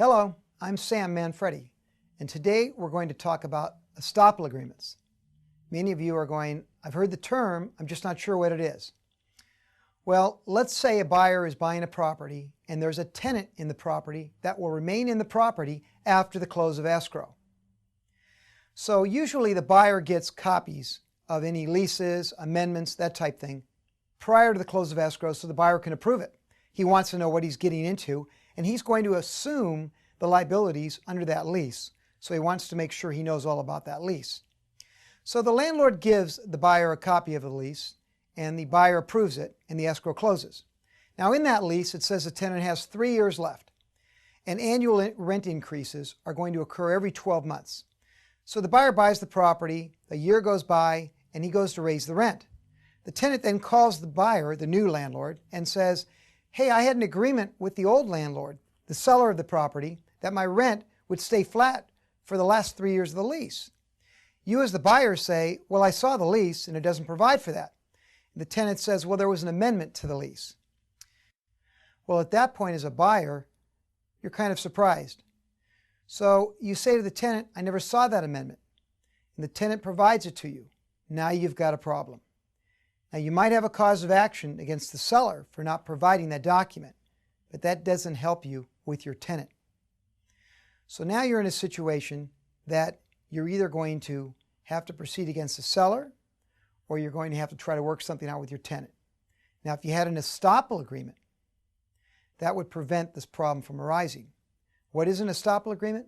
Hello, I'm Sam Manfredi, and today we're going to talk about estoppel agreements. Many of you are going, I've heard the term, I'm just not sure what it is. Well, let's say a buyer is buying a property and there's a tenant in the property that will remain in the property after the close of escrow. So usually the buyer gets copies of any leases, amendments, that type thing, prior to the close of escrow so the buyer can approve it. He wants to know what he's getting into, and he's going to assume the liabilities under that lease. So he wants to make sure he knows all about that lease. So the landlord gives the buyer a copy of the lease, and the buyer approves it, and the escrow closes. Now in that lease, it says the tenant has 3 years left, and annual rent increases are going to occur every 12 months. So the buyer buys the property, a year goes by, and he goes to raise the rent. The tenant then calls the buyer, the new landlord, and says, hey, I had an agreement with the old landlord, the seller of the property, that my rent would stay flat for the last 3 years of the lease. You as the buyer say, well, I saw the lease and it doesn't provide for that. The tenant says, well, there was an amendment to the lease. Well, at that point as a buyer, you're kind of surprised. So you say to the tenant, I never saw that amendment. And the tenant provides it to you. Now you've got a problem. Now you might have a cause of action against the seller for not providing that document, but that doesn't help you with your tenant. So now you're in a situation that you're either going to have to proceed against the seller or you're going to have to try to work something out with your tenant. Now if you had an estoppel agreement, that would prevent this problem from arising. What is an estoppel agreement?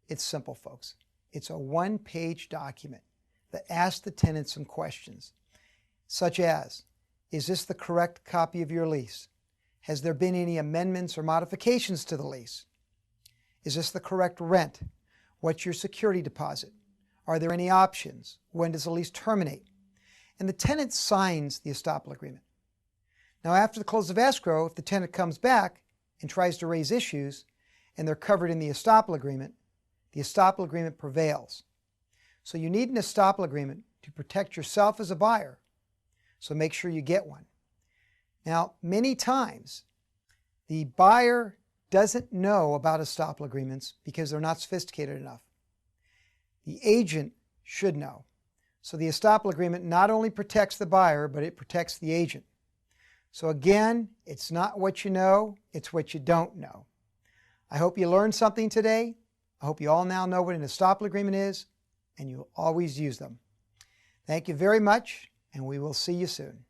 It's simple, folks. It's a one-page document that asks the tenant some questions, such as, is this the correct copy of your lease? Has there been any amendments or modifications to the lease? Is this the correct rent? What's your security deposit? Are there any options? When does the lease terminate? And the tenant signs the estoppel agreement. Now after the close of escrow, if the tenant comes back and tries to raise issues and they're covered in the estoppel agreement prevails. So you need an estoppel agreement to protect yourself as a buyer. So make sure you get one. Now, many times, the buyer doesn't know about estoppel agreements because they're not sophisticated enough. The agent should know. So the estoppel agreement not only protects the buyer, but it protects the agent. So again, it's not what you know, it's what you don't know. I hope you learned something today. I hope you all now know what an estoppel agreement is, and you'll always use them. Thank you very much, and we will see you soon.